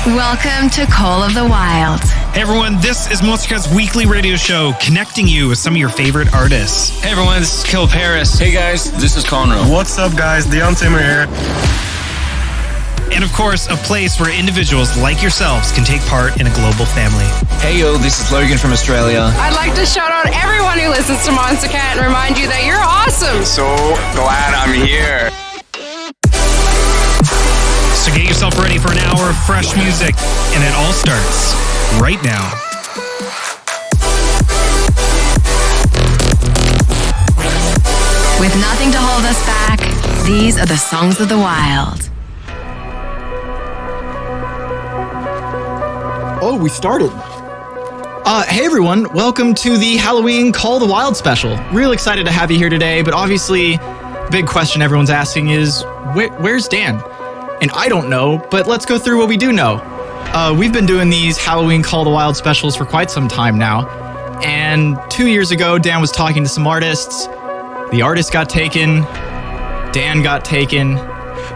Welcome to Call of the Wild. Hey everyone, this is Monstercat's weekly radio show connecting you with some of your favorite artists. Hey everyone, this is Kill Paris. Hey guys, this is Conroe. What's up guys, Deon Timmer here. And of course, a place where individuals like yourselves can take part in a global family. Hey yo, this is Logan from Australia. I'd like to shout out everyone who listens to Monstercat and remind you that you're awesome. So glad I'm here. So get yourself ready for an hour of fresh music, and it all starts right now. With nothing to hold us back, these are the songs of the wild. Oh, we started. Hey everyone, welcome to the Halloween Call the Wild special. Real excited to have you here today, but obviously, big question everyone's asking is, where's Dan? And I don't know, but let's go through what we do know. We've been doing these Halloween Call the Wild specials for quite some time now. And 2 years ago, Dan was talking to some artists. The artist got taken. Dan got taken.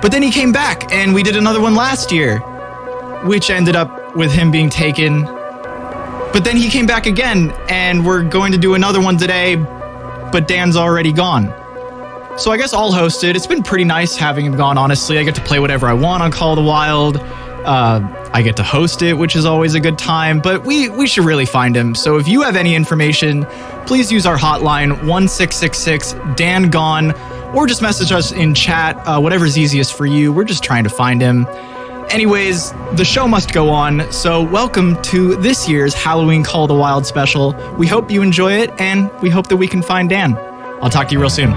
But then he came back, and we did another one last year, which ended up with him being taken. But then he came back again, and we're going to do another one today, but Dan's already gone. So I guess I'll host it. It's been pretty nice having him gone, honestly. I get to play whatever I want on Call of the Wild. I get to host it, which is always a good time, but we should really find him. So if you have any information, please use our hotline, 1666-DAN-GONE, or just message us in chat, whatever's easiest for you. We're just trying to find him. Anyways, the show must go on, so welcome to this year's Halloween Call of the Wild special. We hope you enjoy it, and we hope that we can find Dan. I'll talk to you real soon.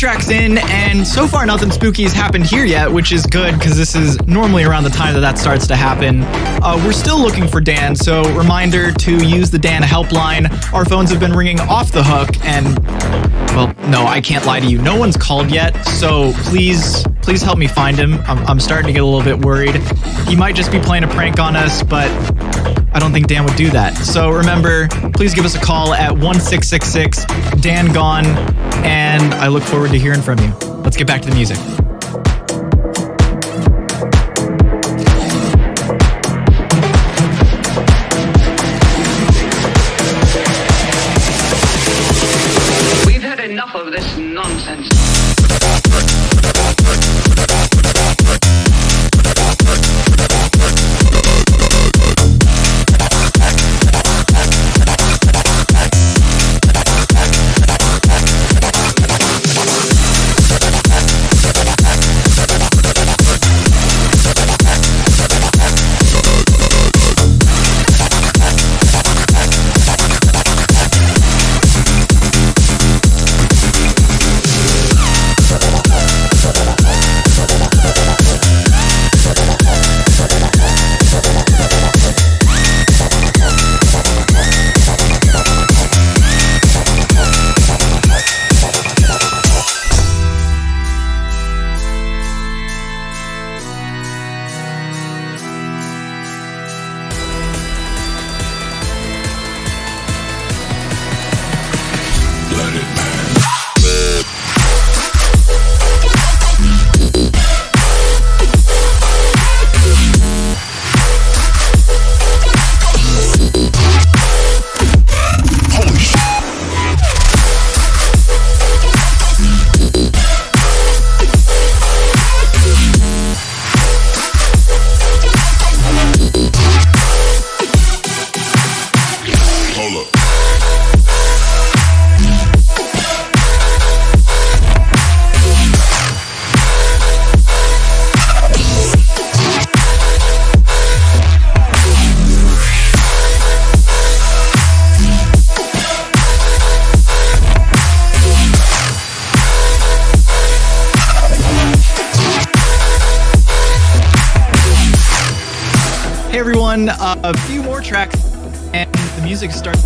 tracks in, and so far nothing spooky has happened here yet, which is good because this is normally around the time that starts to happen. We're still looking for Dan, so reminder to use the Dan helpline. Our phones have been ringing off the hook, and well, no, I can't lie to you. No one's called yet, so please help me find him. I'm starting to get a little bit worried. He might just be playing a prank on us, but I don't think Dan would do that. So remember, please give us a call at 1666 Dan Gone, and I look forward to hearing from you. Let's get back to the music. We've had enough of this nonsense. Hey everyone, a few more tracks and the music starts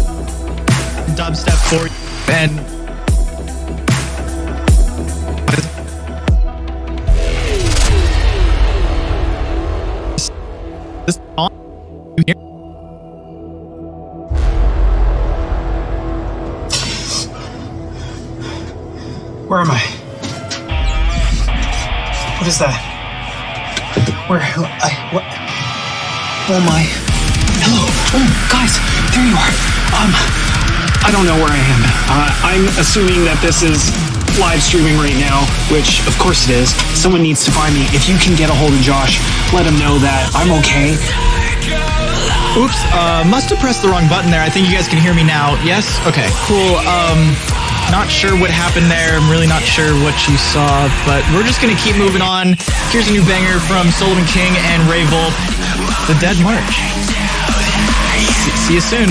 dubstep for you. And this song you hear? Where am I? What is that? What? Oh my. Hello. Oh, guys, there you are. I don't know where I am. I'm assuming that this is live streaming right now, which of course it is. Someone needs to find me. If you can get a hold of Josh, let him know that I'm okay. Oops, must have pressed the wrong button there. I think you guys can hear me now. Yes? Okay, cool. Not sure what happened there. I'm really not sure what you saw, but we're just gonna keep moving on. Here's a new banger from Sullivan King and Ray Volp, The Dead March. See you soon.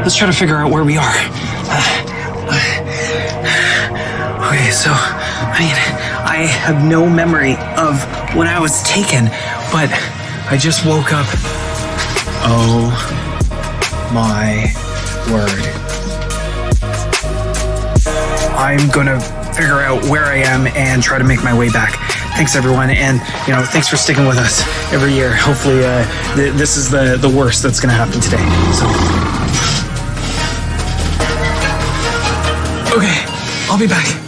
Let's try to figure out where we are. Okay, so, I have no memory of when I was taken, but I just woke up. Oh my word. I'm gonna figure out where I am and try to make my way back. Thanks, everyone, and thanks for sticking with us every year. Hopefully, this is the worst that's going to happen today. So, okay, I'll be back.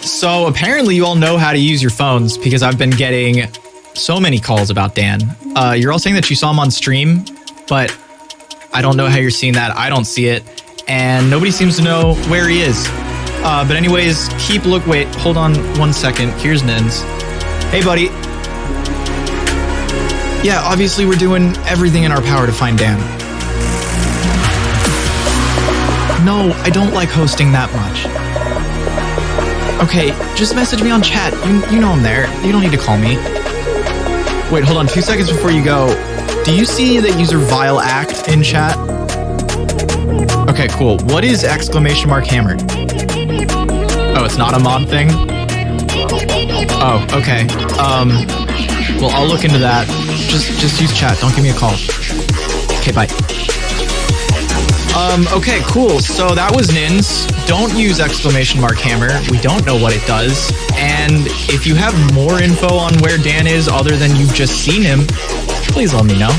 So apparently you all know how to use your phones because I've been getting so many calls about Dan. You're all saying that you saw him on stream, but I don't know how you're seeing that. I don't see it. And nobody seems to know where he is. But anyways, wait, hold on 1 second. Here's Nins. Hey, buddy. Yeah, obviously we're doing everything in our power to find Dan. No, I don't like hosting that much. Okay, just message me on chat. You know I'm there. You don't need to call me. Wait, hold on 2 seconds before you go. Do you see the user Vile Act in chat? Okay, cool. What is exclamation mark hammered? Oh, it's not a mod thing? Oh, okay. Well, I'll look into that. Just use chat. Don't give me a call. Okay, bye. Okay, cool. So that was Nins. Don't use exclamation mark hammer. We don't know what it does. And if you have more info on where Dan is other than you've just seen him, please let me know.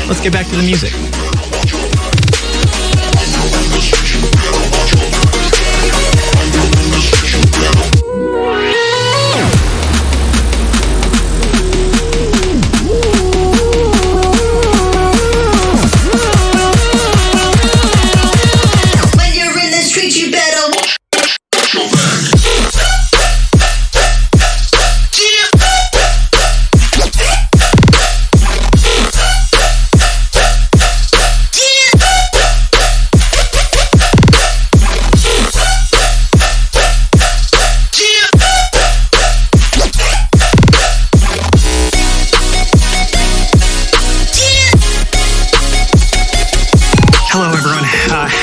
Let's get back to the music.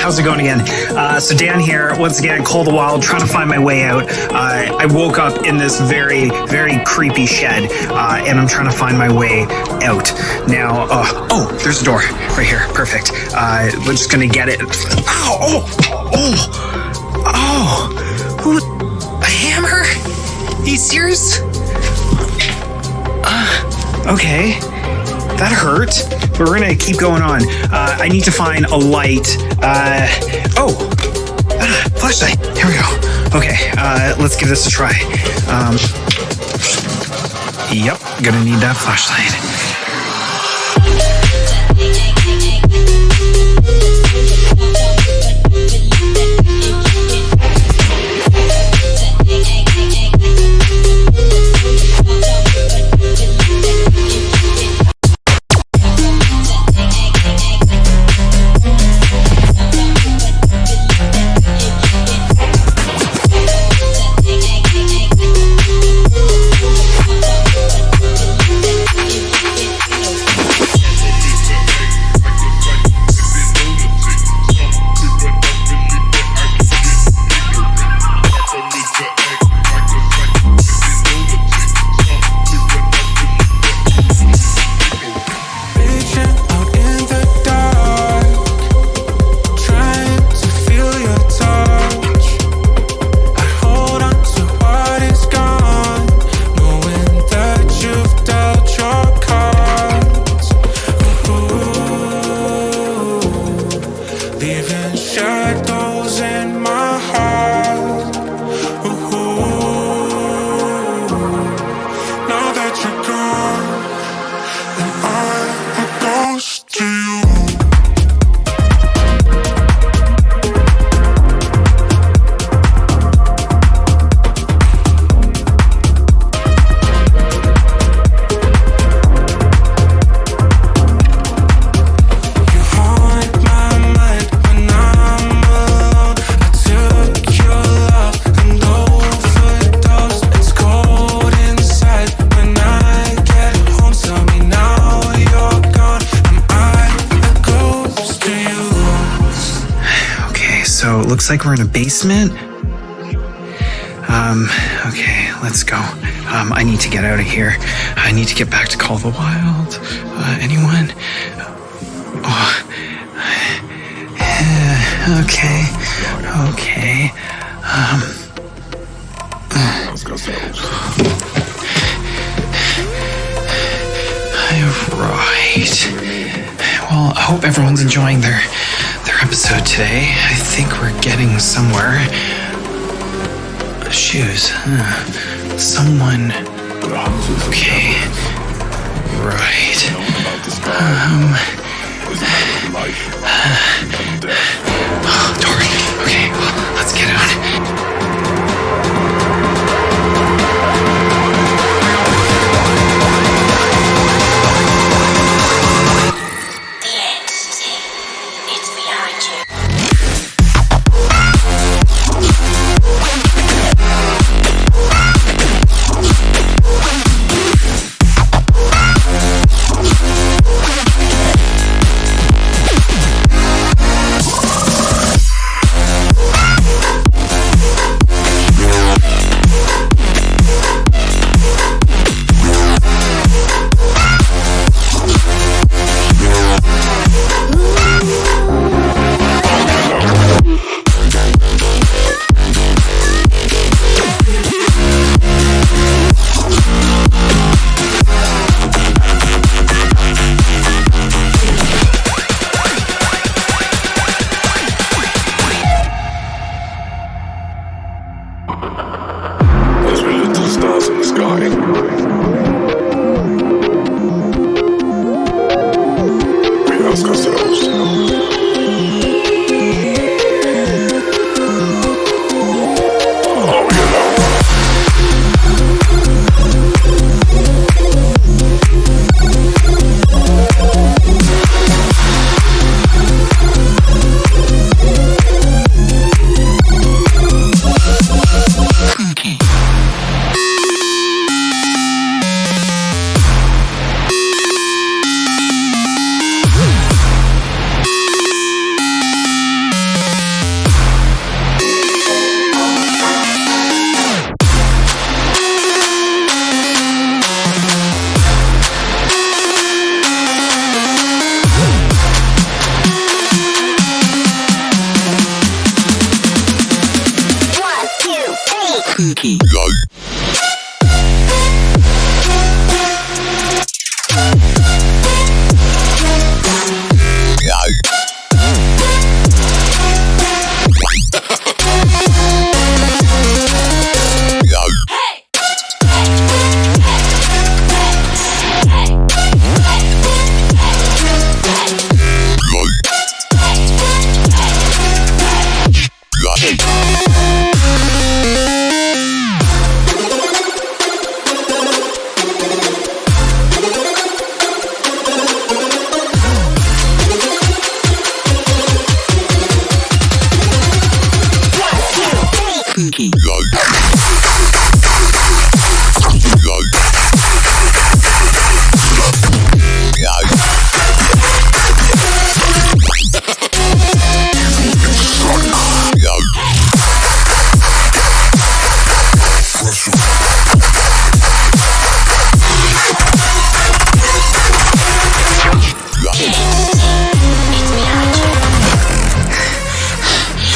How's it going again? So Dan here, once again, Call the Wild, trying to find my way out. I woke up in this very, very creepy shed, and I'm trying to find my way out. Now, oh, there's a door right here. Perfect. We're just gonna get it. Ow! Oh! A hammer? Are you serious? Okay. That hurt, but we're gonna keep going on. I need to find a light. Flashlight. Here we go. Okay, let's give this a try. Yep, gonna need that flashlight. Looks like we're in a basement. Okay, let's go. I need to get out of here. I need to get back to Call the Wild. Anyone? Oh. Okay. Right. Well, I hope everyone's enjoying their episode today. I think we're getting somewhere. Shoes. Someone. Okay. Right. Door. Okay, let's get out. We ask ourselves, are we alone?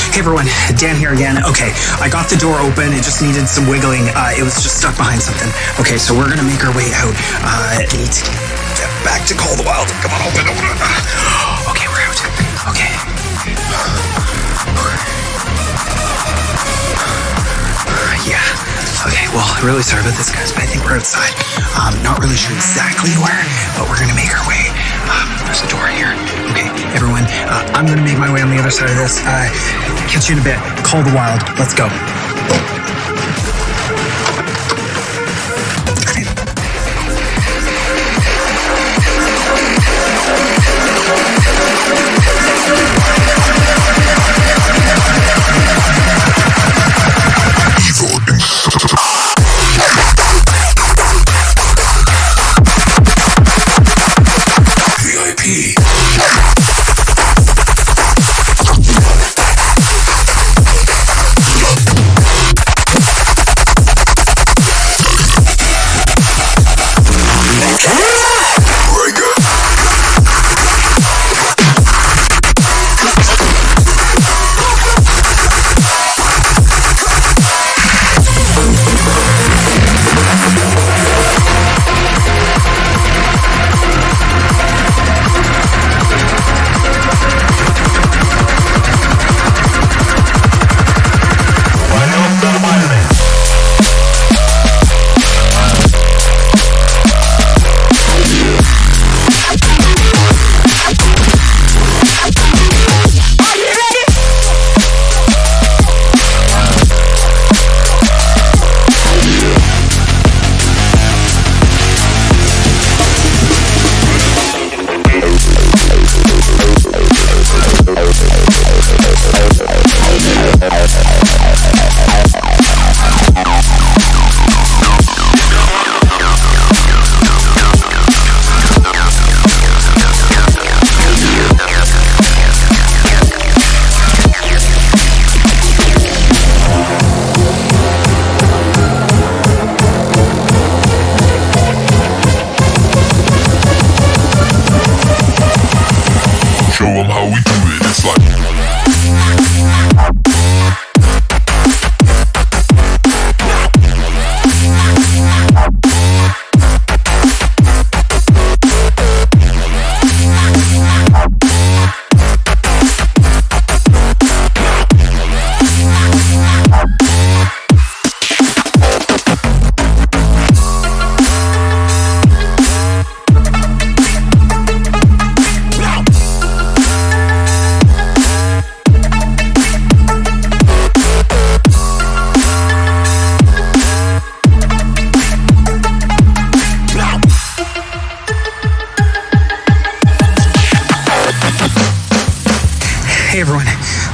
Hey everyone, Dan here again. Okay, I got the door open. It just needed some wiggling. It was just stuck behind something. Okay, so we're gonna make our way out. Need to get back to Call the Wild. Come on, open. Okay, we're out. Okay. Yeah. Okay, well, really sorry about this, guys, but I think we're outside. Not really sure exactly where, but we're gonna make our way. There's a door here. Okay, everyone, I'm gonna make my way on the other side of this. Catch you in a bit. Call the Wild. Let's go. VIP.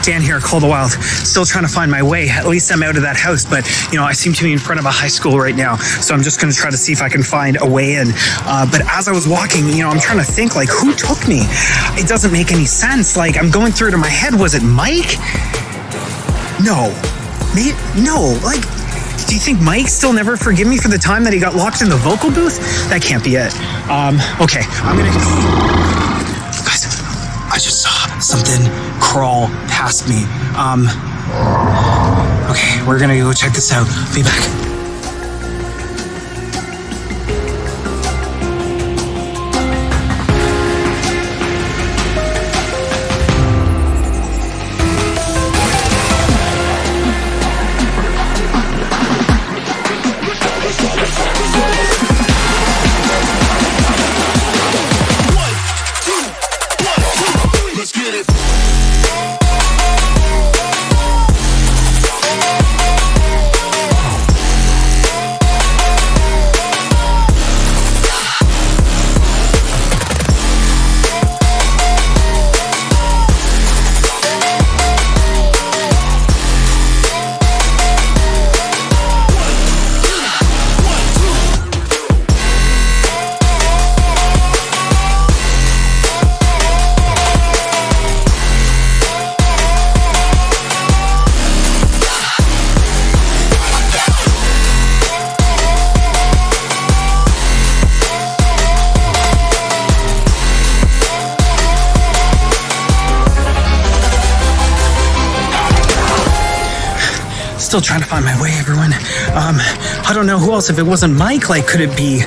Dan here, Call the Wild. Still trying to find my way. At least I'm out of that house, but I seem to be in front of a high school right now, so I'm just going to try to see if I can find a way in. But as I was walking, I'm trying to think, like, who took me? It doesn't make any sense. Like, I'm going through it in my head. Was it Mike? No. No. Like, do you think Mike still never forgive me for the time that he got locked in the vocal booth? That can't be it. Okay, I'm gonna... Guys, I just saw something crawl past me. Okay, we're gonna go check this out. Be back. Still trying to find my way, everyone. I don't know who else. If it wasn't Mike, like, could it be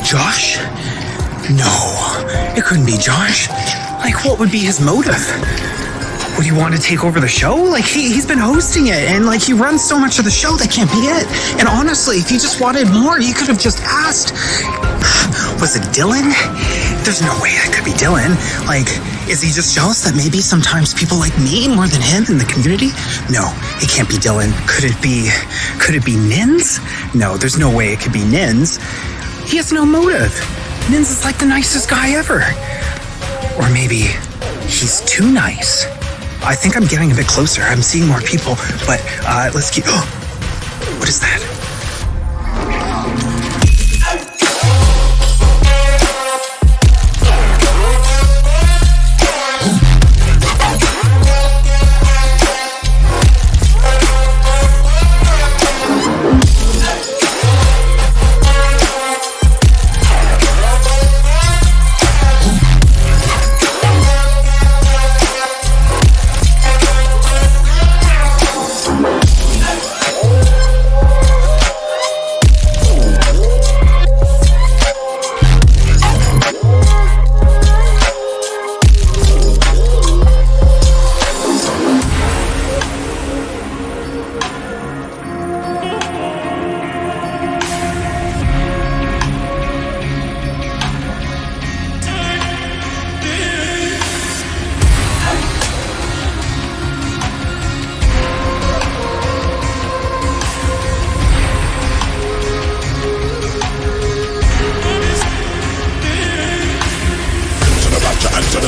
Josh? No, it couldn't be Josh. Like, what would be his motive? Would he want to take over the show? Like, he's been hosting it, and like, he runs so much of the show, that can't be it. And honestly, if he just wanted more, he could have just asked. Was it Dylan? There's no way that could be Dylan. Like, is he just jealous that maybe sometimes people like me more than him in the community? No, it can't be Dylan. Could it be Nins? No, there's no way it could be Nins. He has no motive. Nins is like the nicest guy ever. Or maybe he's too nice. I think I'm getting a bit closer. I'm seeing more people, but let's keep... Oh, what is that?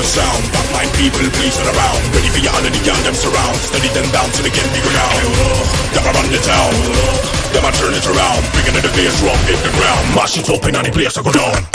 Sound, but my people please turn around. Ready for your honor, the young them surround. Steady them down till they get bigger now. Gotta run the town. Gotta turn it around. Bringing the bass drum, hit the ground. Mash it up in any place I go down.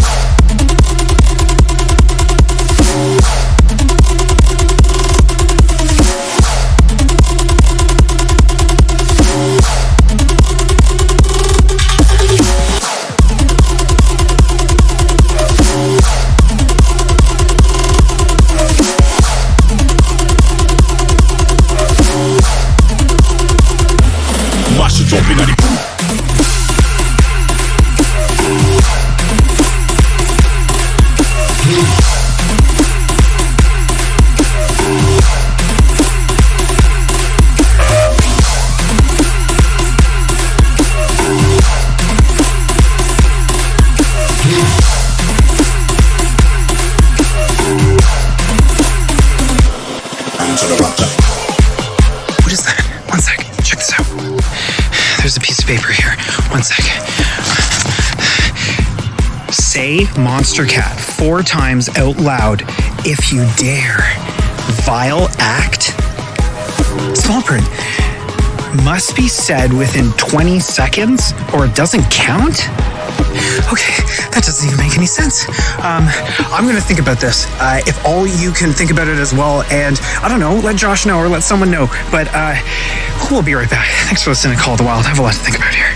What is that? One sec. Check this out. There's a piece of paper here. One sec. Say Monstercat 4 times out loud if you dare. Vile act. Small print must be said within 20 seconds or it doesn't count? Okay, that doesn't even make any sense. I'm gonna think about this. If all you can think about it as well, and I don't know, let Josh know or let someone know. But we'll be right back. Thanks for listening to Call of the Wild. I have a lot to think about here.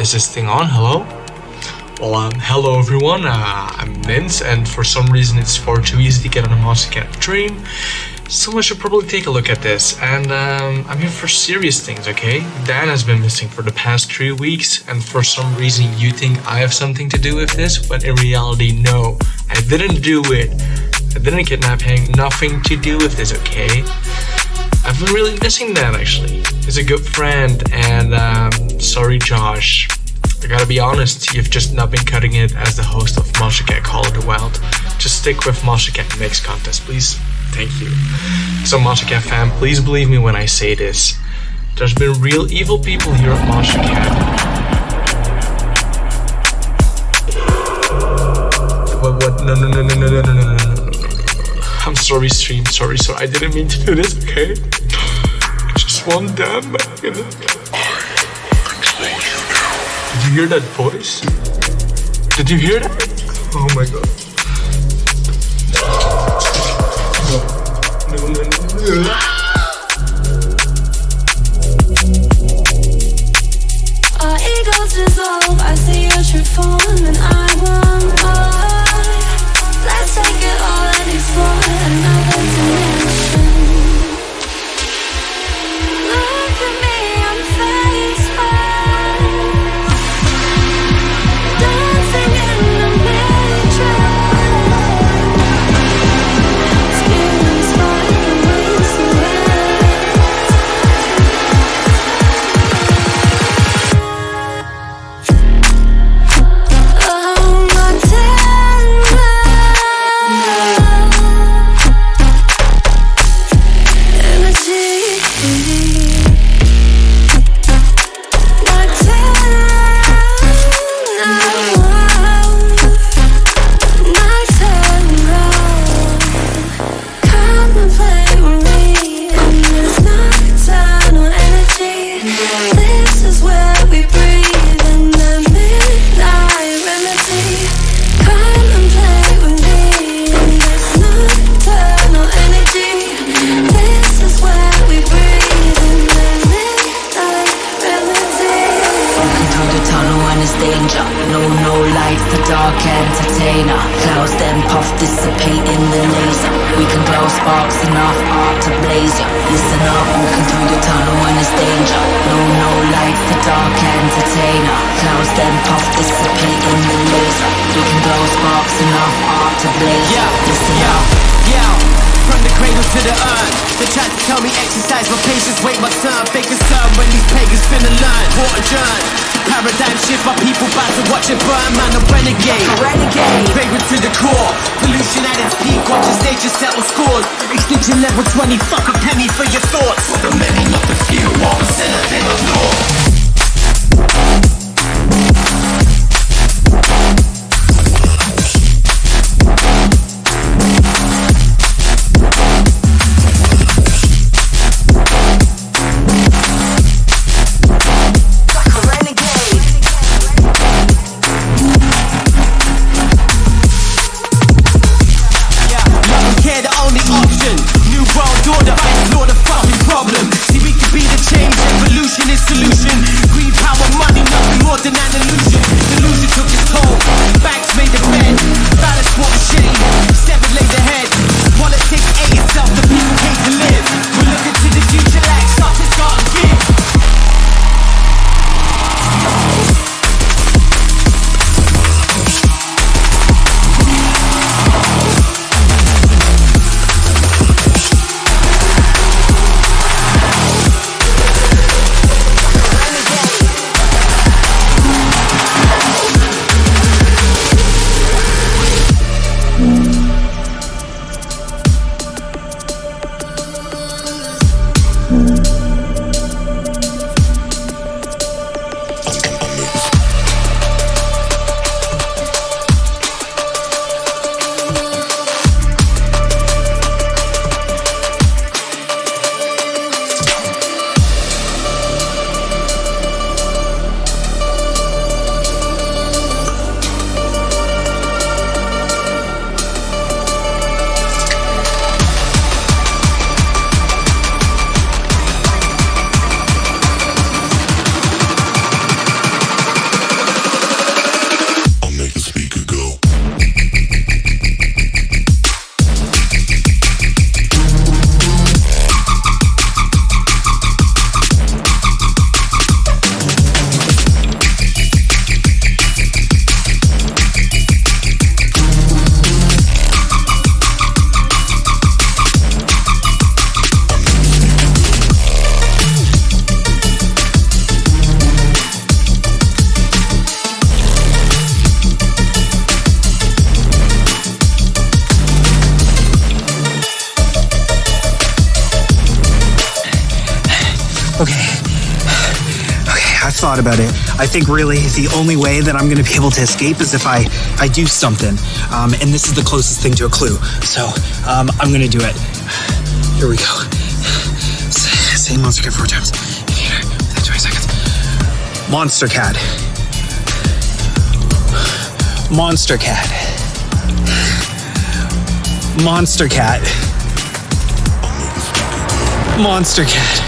Is this thing on? Hello? Well, hello everyone, I'm Mince, and for some reason it's far too easy to get on a Monstercat stream, so I should probably take a look at this. And I'm here for serious things, okay? Dan has been missing for the past 3 weeks, and for some reason you think I have something to do with this, but in reality, no, I didn't do it. I didn't kidnap him, nothing to do with this, okay? I've been really missing Dan, actually. He's a good friend, and sorry Josh. I gotta be honest, you've just not been cutting it as the host of Monstercat Call of the Wild. Just stick with Monstercat Mix Contest, please. Thank you. So Monstercat fam, please believe me when I say this. There's been real evil people here at Monstercat. What? No. I'm sorry stream, sorry, I didn't mean to do this, okay? Just one damn man. Did you hear that voice? Did you hear that? Oh my god. No. Our egos dissolve, I see your true form and I want more. Let's take it all and explore another dimension. Look at me, I'm face back. Dancing in the nature. Skin sparkling with sweat. Oh, my tender energy. My tender come and play with me in this nocturnal energy. This is where we breathe in the midnight remedy. Come and play with me in this nocturnal energy. This is where we breathe in the midnight remedy. Walking through the tunnel and it's danger. No light, the dark entertainer. Clouds then puff, dissipate in the laser. We can glow sparks enough art to blaze ya. Listen up, walking through the tunnel and it's danger. No light, the dark entertainer. Clouds then puff, dissipate in the laser. We can glow sparks enough art to blaze ya. Listen up. From the cradle to the urn, they tried to tell me exercise my patience, wait my turn. Fake concern when these pagans finna learn. What adjourn, paradigm shift, my people about to watch it burn. Man, a renegade, vagrant to the core. Pollution at its peak, watch as nature settle scores. Extinction level 20, fuck a penny for your thoughts. For the many, not the few, 1% of them of law. New world order, ignore the fucking problem. See, we could be the change, evolution. thought about it. I think really the only way that I'm going to be able to escape is if I do something. And this is the closest thing to a clue. So I'm going to do it. Here we go. Say Monstercat 4 times. Within 20 seconds. Monstercat. Monstercat. Monstercat. Monstercat.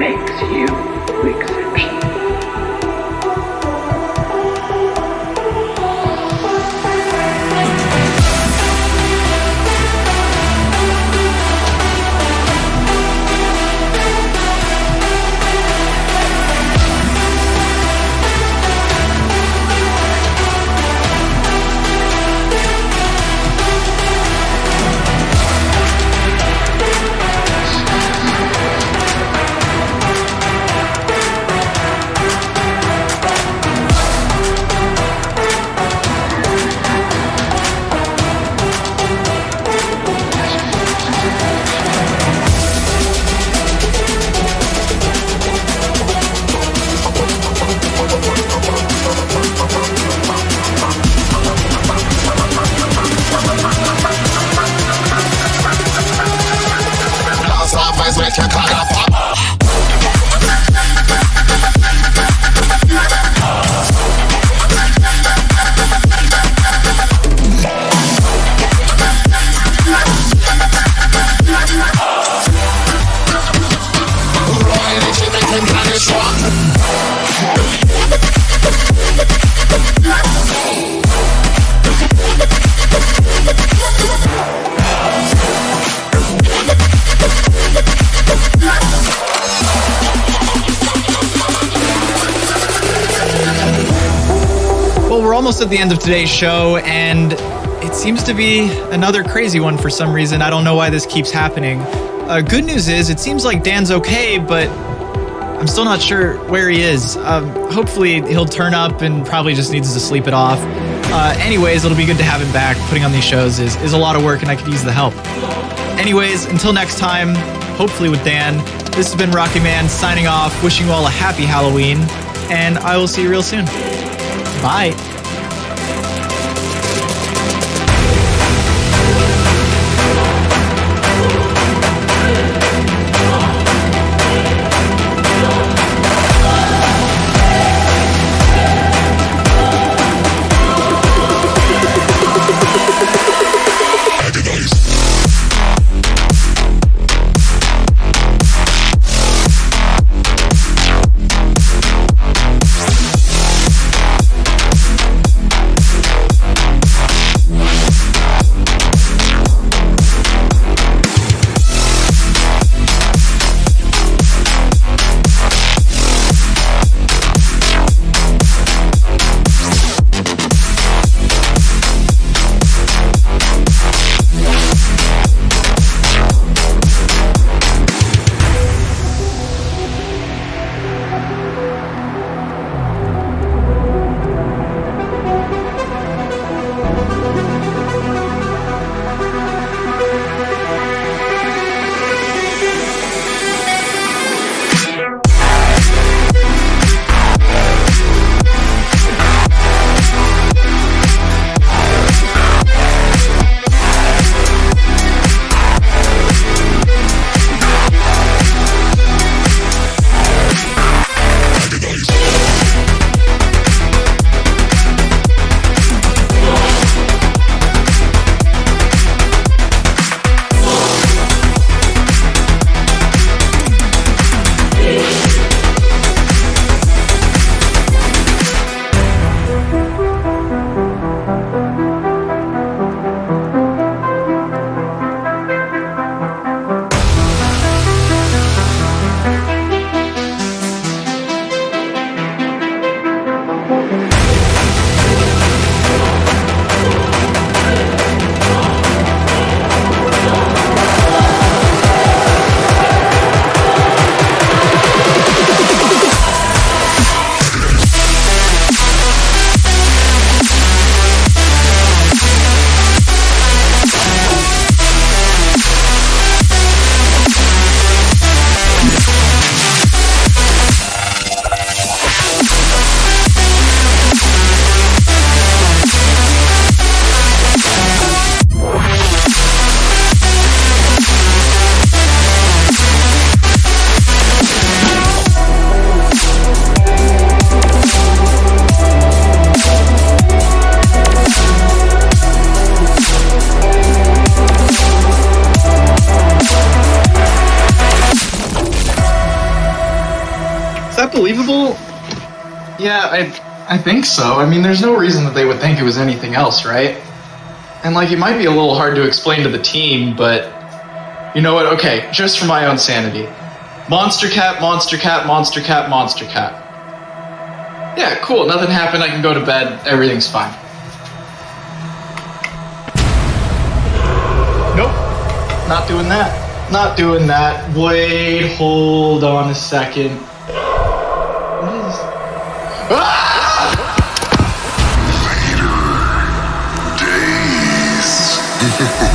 makes you exceptional. Almost at the end of today's show, and it seems to be another crazy one for some reason. I don't know why this keeps happening. Good news is it seems like Dan's okay, but I'm still not sure where he is. Hopefully he'll turn up and probably just needs to sleep it off. Anyways, it'll be good to have him back. Putting on these shows is a lot of work, and I could use the help. Anyways, until next time, hopefully with Dan, this has been Rocky Man signing off, wishing you all a happy Halloween, and I will see you real soon. Bye. believable? Yeah, I think so. I mean, there's no reason that they would think it was anything else, right? And like, it might be a little hard to explain to the team, but you know what? Okay, just for my own sanity. Monstercat, Monstercat, Monstercat, Monstercat. Yeah, cool. Nothing happened. I can go to bed. Everything's fine. Nope. Not doing that. Not doing that. Wait, hold on a second. What is... Ah! Days.